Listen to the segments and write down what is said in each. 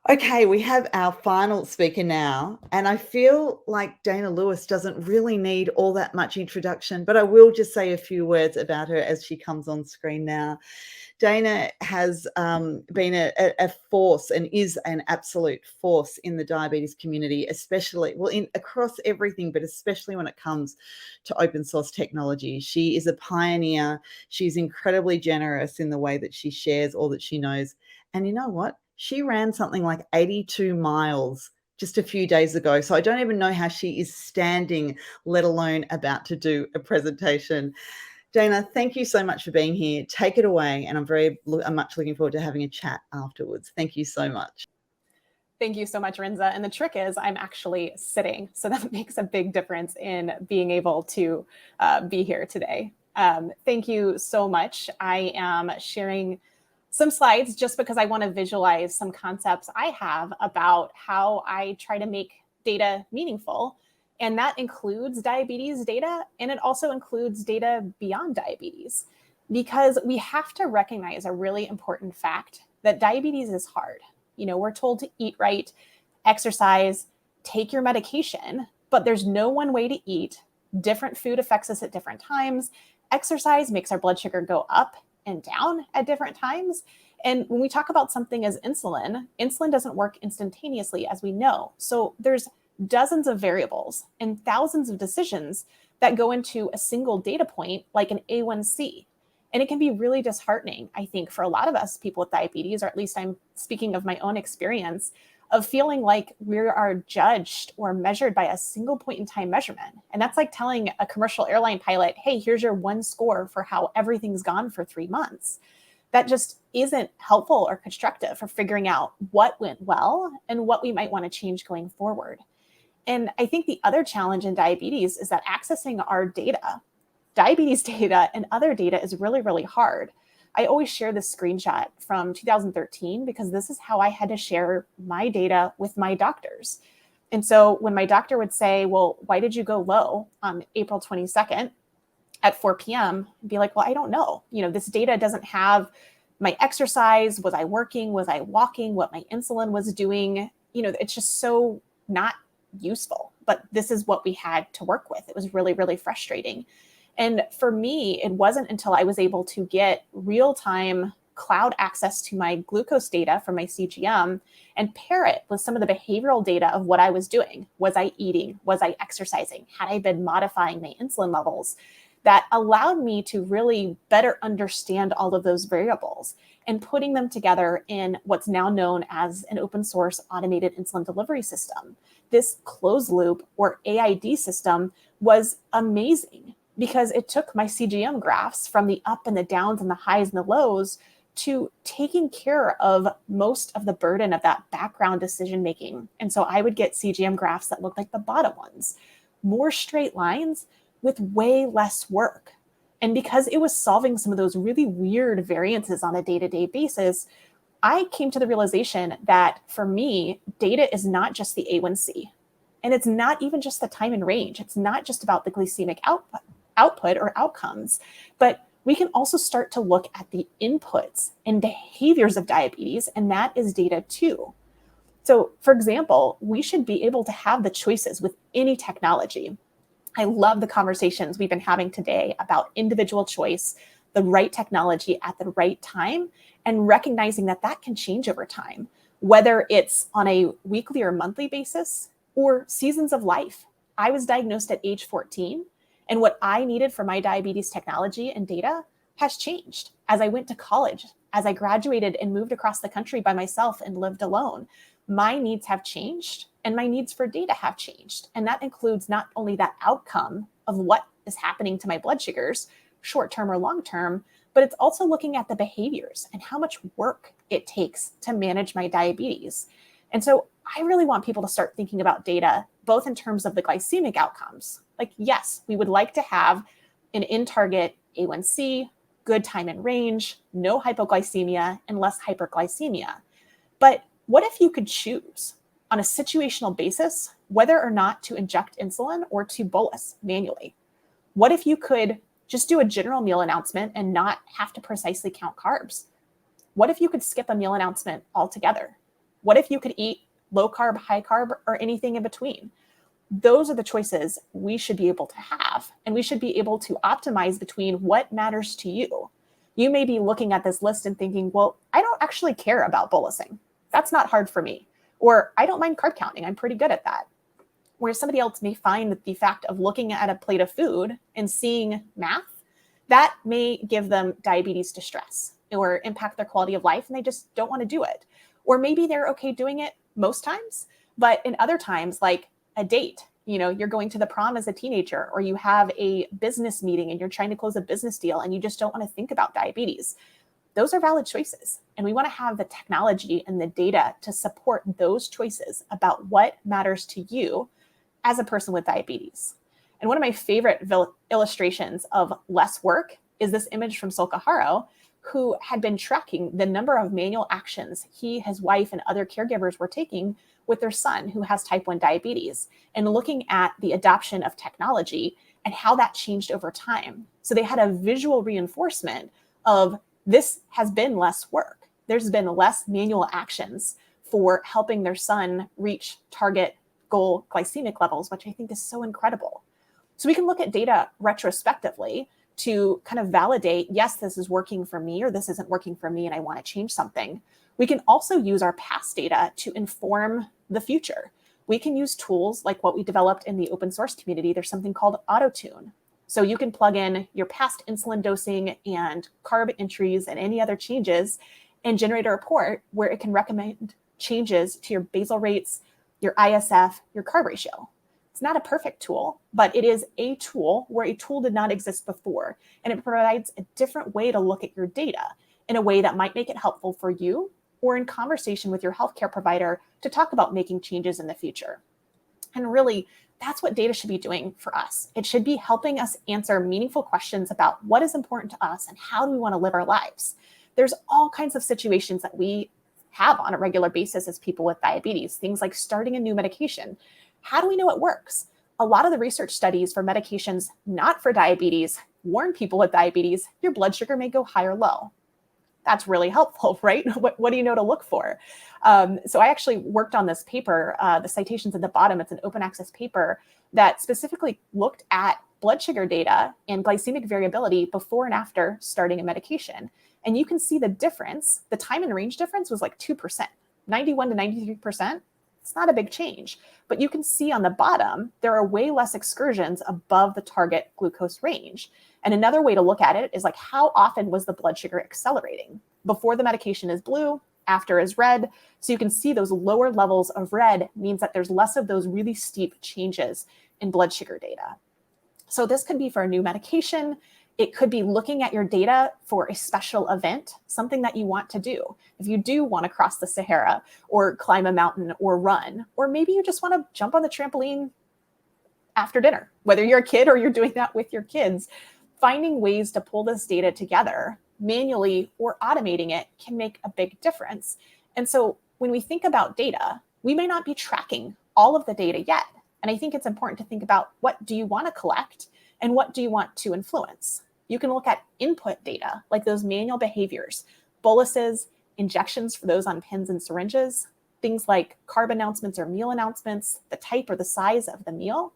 Okay, we have our final speaker now, and I feel like Dana Lewis doesn't really need all that much introduction, but I will just say a few words about her as she comes on screen now. Dana has been a force and is an absolute force in the diabetes community, especially, well, across everything, but especially when it comes to open source technology. She is a pioneer. She's incredibly generous in the way that she shares all that she knows. And you know what? She ran something like 82 miles just a few days ago. So I don't even know how she is standing, let alone about to do a presentation. Dana, thank you so much for being here. Take it away. And I'm much looking forward to having a chat afterwards. Thank you so much. Thank you so much, Rinza. And the trick is I'm actually sitting. So that makes a big difference in being able to be here today. Thank you so much. I am sharing some slides just because I want to visualize some concepts I have about how I try to make data meaningful. And that includes diabetes data, and it also includes data beyond diabetes, because we have to recognize a really important fact that diabetes is hard. You know, we're told to eat right, exercise, take your medication, but there's no one way to eat. Different food affects us at different times. Exercise makes our blood sugar go up and down at different times. And when we talk about something as insulin, insulin doesn't work instantaneously, as we know. So there's dozens of variables and thousands of decisions that go into a single data point, like an A1C. And it can be really disheartening, I think, for a lot of us people with diabetes, or at least I'm speaking of my own experience, of feeling like we are judged or measured by a single point in time measurement. And that's like telling a commercial airline pilot, hey, here's your one score for how everything's gone for 3 months. That just isn't helpful or constructive for figuring out what went well and what we might want to change going forward. And I think the other challenge in diabetes is that accessing our data, diabetes data and other data, is really, really hard. I always share this screenshot from 2013 because this is how I had to share my data with my doctors. And so when my doctor would say, well, why did you go low on April 22nd at 4 p.m.? I'd be like, well, I don't know. You know, this data doesn't have my exercise. Was I working? Was I walking? What my insulin was doing? You know, it's just so not useful. But this is what we had to work with. It was really, really frustrating. And for me, it wasn't until I was able to get real-time cloud access to my glucose data from my CGM and pair it with some of the behavioral data of what I was doing. Was I eating? Was I exercising? Had I been modifying my insulin levels? That allowed me to really better understand all of those variables and putting them together in what's now known as an open source automated insulin delivery system. This closed loop or AID system was amazing because it took my CGM graphs from the up and the downs and the highs and the lows to taking care of most of the burden of that background decision making. And so I would get CGM graphs that looked like the bottom ones, more straight lines with way less work. And because it was solving some of those really weird variances on a day-to-day basis, I came to the realization that for me, data is not just the A1C. And it's not even just the time and range. It's not just about the glycemic output or outcomes, but we can also start to look at the inputs and behaviors of diabetes, and that is data too. So for example, we should be able to have the choices with any technology. I love the conversations we've been having today about individual choice, the right technology at the right time, and recognizing that that can change over time, whether it's on a weekly or monthly basis or seasons of life. I was diagnosed at age 14, and what I needed for my diabetes technology and data has changed as I went to college, as I graduated and moved across the country by myself and lived alone. My needs have changed and my needs for data have changed. And that includes not only that outcome of what is happening to my blood sugars, short-term or long-term, but it's also looking at the behaviors and how much work it takes to manage my diabetes. And so I really want people to start thinking about data, both in terms of the glycemic outcomes. Like, yes, we would like to have an in-target A1C, good time and range, no hypoglycemia, and less hyperglycemia. But what if you could choose on a situational basis whether or not to inject insulin or to bolus manually? What if you could just do a general meal announcement and not have to precisely count carbs? What if you could skip a meal announcement altogether? What if you could eat low carb, high carb, or anything in between? Those are the choices we should be able to have. And we should be able to optimize between what matters to you. You may be looking at this list and thinking, well, I don't actually care about bolusing. That's not hard for me. Or I don't mind carb counting. I'm pretty good at that. Where somebody else may find that the fact of looking at a plate of food and seeing math, that may give them diabetes distress or impact their quality of life, and they just don't want to do it. Or maybe they're okay doing it most times, but in other times, like a date, you're going to the prom as a teenager, or you have a business meeting and you're trying to close a business deal and you just don't want to think about diabetes. Those are valid choices. And we want to have the technology and the data to support those choices about what matters to you as a person with diabetes. And one of my favorite illustrations of less work is this image from Solkaharo, who had been tracking the number of manual actions he, his wife, and other caregivers were taking with their son who has type 1 diabetes, and looking at the adoption of technology and how that changed over time. So they had a visual reinforcement of this has been less work. There's been less manual actions for helping their son reach target goal glycemic levels, which I think is so incredible. So we can look at data retrospectively to kind of validate, yes, this is working for me, or this isn't working for me and I want to change something. We can also use our past data to inform the future. We can use tools like what we developed in the open source community. There's something called Autotune. So you can plug in your past insulin dosing and carb entries and any other changes and generate a report where it can recommend changes to your basal rates, your ISF, your carb ratio. It's not a perfect tool, but it is a tool where a tool did not exist before. And it provides a different way to look at your data in a way that might make it helpful for you or in conversation with your healthcare provider to talk about making changes in the future. And really, that's what data should be doing for us. It should be helping us answer meaningful questions about what is important to us and how do we want to live our lives. There's all kinds of situations that we have on a regular basis as people with diabetes, things like starting a new medication. How do we know it works? A lot of the research studies for medications not for diabetes warn people with diabetes, your blood sugar may go high or low. That's really helpful, right? What do you know to look for? So I actually worked on this paper, the citation's at the bottom, it's an open access paper that specifically looked at blood sugar data and glycemic variability before and after starting a medication. And you can see the difference, the time and range difference was like 2%, 91 to 93%. It's not a big change, but you can see on the bottom, there are way less excursions above the target glucose range. And another way to look at it is like, how often was the blood sugar accelerating? Before the medication is blue, after is red. So you can see those lower levels of red means that there's less of those really steep changes in blood sugar data. So this could be for a new medication. It could be looking at your data for a special event, something that you want to do. If you do want to cross the Sahara or climb a mountain or run, or maybe you just want to jump on the trampoline after dinner, whether you're a kid or you're doing that with your kids, finding ways to pull this data together manually or automating it can make a big difference. And so when we think about data, we may not be tracking all of the data yet. And I think it's important to think about, what do you want to collect and what do you want to influence? You can look at input data, like those manual behaviors, boluses, injections for those on pens and syringes, things like carb announcements or meal announcements, the type or the size of the meal.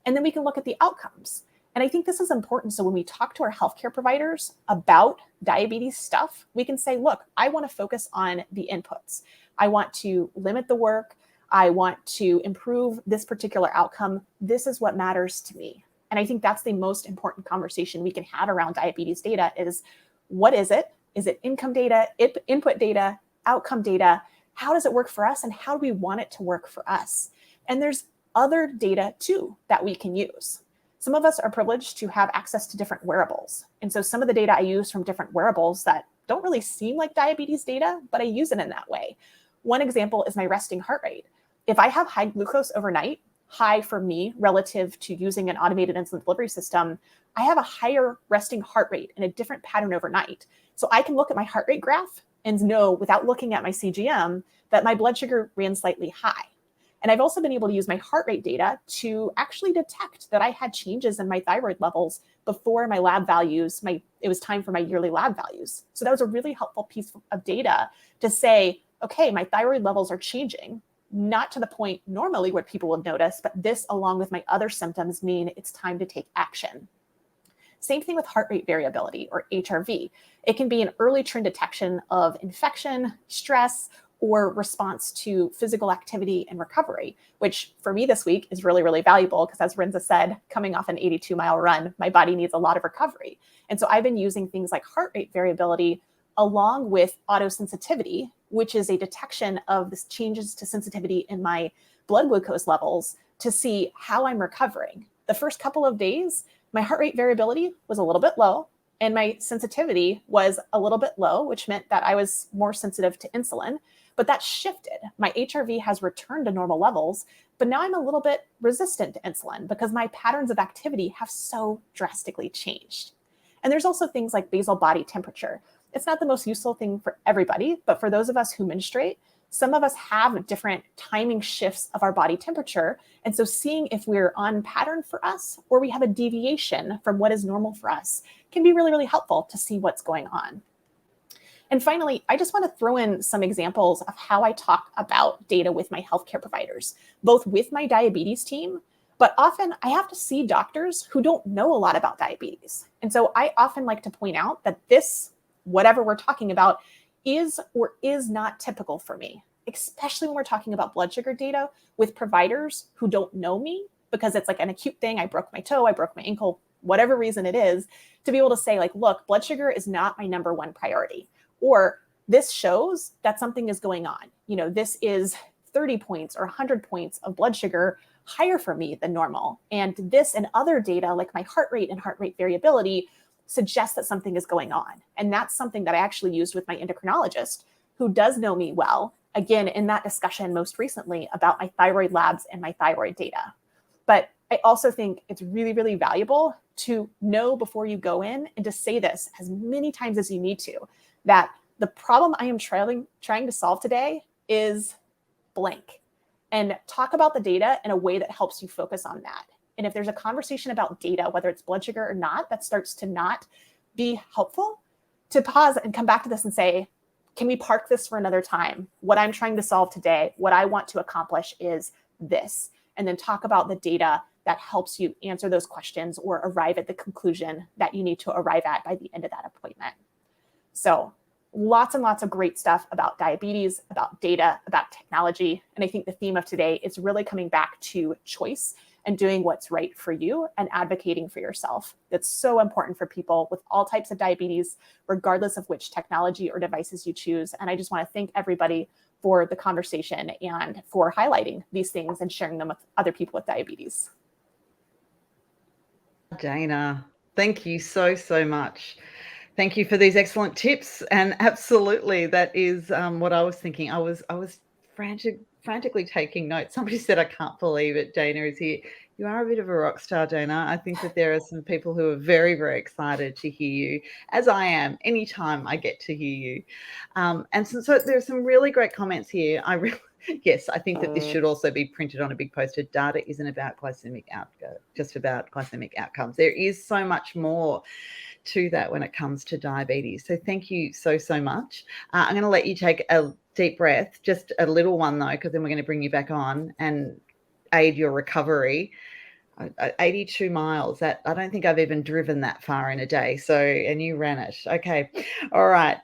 And then we can look at the outcomes. And I think this is important. So when we talk to our healthcare providers about diabetes stuff, we can say, look, I want to focus on the inputs. I want to limit the work. I want to improve this particular outcome. This is what matters to me. And I think that's the most important conversation we can have around diabetes data is, what is it? Is it income data, input data, outcome data? How does it work for us? And how do we want it to work for us? And there's other data too that we can use. Some of us are privileged to have access to different wearables. And so some of the data I use from different wearables that don't really seem like diabetes data, but I use it in that way. One example is my resting heart rate. If I have high glucose overnight, high for me relative to using an automated insulin delivery system, I have a higher resting heart rate and a different pattern overnight. So I can look at my heart rate graph and know without looking at my CGM that my blood sugar ran slightly high. And I've also been able to use my heart rate data to actually detect that I had changes in my thyroid levels before my lab values, it was time for my yearly lab values. So that was a really helpful piece of data to say, okay, my thyroid levels are changing, not to the point normally where people would notice, but this along with my other symptoms mean it's time to take action. Same thing with heart rate variability, or HRV. It can be an early trend detection of infection, stress, or response to physical activity and recovery, which for me this week is really, really valuable because, as Rinza said, coming off an 82-mile run, my body needs a lot of recovery. And so I've been using things like heart rate variability along with autosensitivity, which is a detection of the changes to sensitivity in my blood glucose levels to see how I'm recovering. The first couple of days, my heart rate variability was a little bit low and my sensitivity was a little bit low, which meant that I was more sensitive to insulin. But that shifted. My HRV has returned to normal levels, but now I'm a little bit resistant to insulin because my patterns of activity have so drastically changed. And there's also things like basal body temperature. It's not the most useful thing for everybody, but for those of us who menstruate, some of us have different timing shifts of our body temperature. And so seeing if we're on pattern for us or we have a deviation from what is normal for us can be really, really helpful to see what's going on. And finally, I just want to throw in some examples of how I talk about data with my healthcare providers, both with my diabetes team, but often I have to see doctors who don't know a lot about diabetes. And so I often like to point out that this, whatever we're talking about, is or is not typical for me, especially when we're talking about blood sugar data with providers who don't know me, because it's like an acute thing. I broke my toe, I broke my ankle, whatever reason it is, to be able to say like, look, blood sugar is not my number one priority. Or this shows that something is going on. You know, this is 30 points or 100 points of blood sugar higher for me than normal. And this and other data like my heart rate and heart rate variability suggests that something is going on. And that's something that I actually used with my endocrinologist, who does know me well, again, in that discussion most recently about my thyroid labs and my thyroid data. But I also think it's really, really valuable to know before you go in and to say this as many times as you need to, that the problem I am trying to solve today is blank. And talk about the data in a way that helps you focus on that. And if there's a conversation about data, whether it's blood sugar or not, that starts to not be helpful, to pause and come back to this and say, can we park this for another time? What I'm trying to solve today, what I want to accomplish is this. And then talk about the data that helps you answer those questions or arrive at the conclusion that you need to arrive at by the end of that appointment. So lots and lots of great stuff about diabetes, about data, about technology. And I think the theme of today is really coming back to choice and doing what's right for you and advocating for yourself. That's so important for people with all types of diabetes, regardless of which technology or devices you choose. And I just want to thank everybody for the conversation and for highlighting these things and sharing them with other people with diabetes. Dana, thank you so, so much. Thank you for these excellent tips. And absolutely, that is what I was thinking. I was frantically taking notes. Somebody said, I can't believe it, Dana is here. You are a bit of a rock star, Dana. I think that there are some people who are very, very excited to hear you, as I am, anytime I get to hear you. And so there's some really great comments here. Yes, I think that this should also be printed on a big poster. Data isn't about just about glycemic outcomes. There is so much more to that when it comes to diabetes. So thank you so, so much. I'm going to let you take a deep breath, just a little one though, because then we're going to bring you back on and aid your recovery. 82 miles, that I don't think I've even driven that far in a day. So, and you ran it. Okay. All right.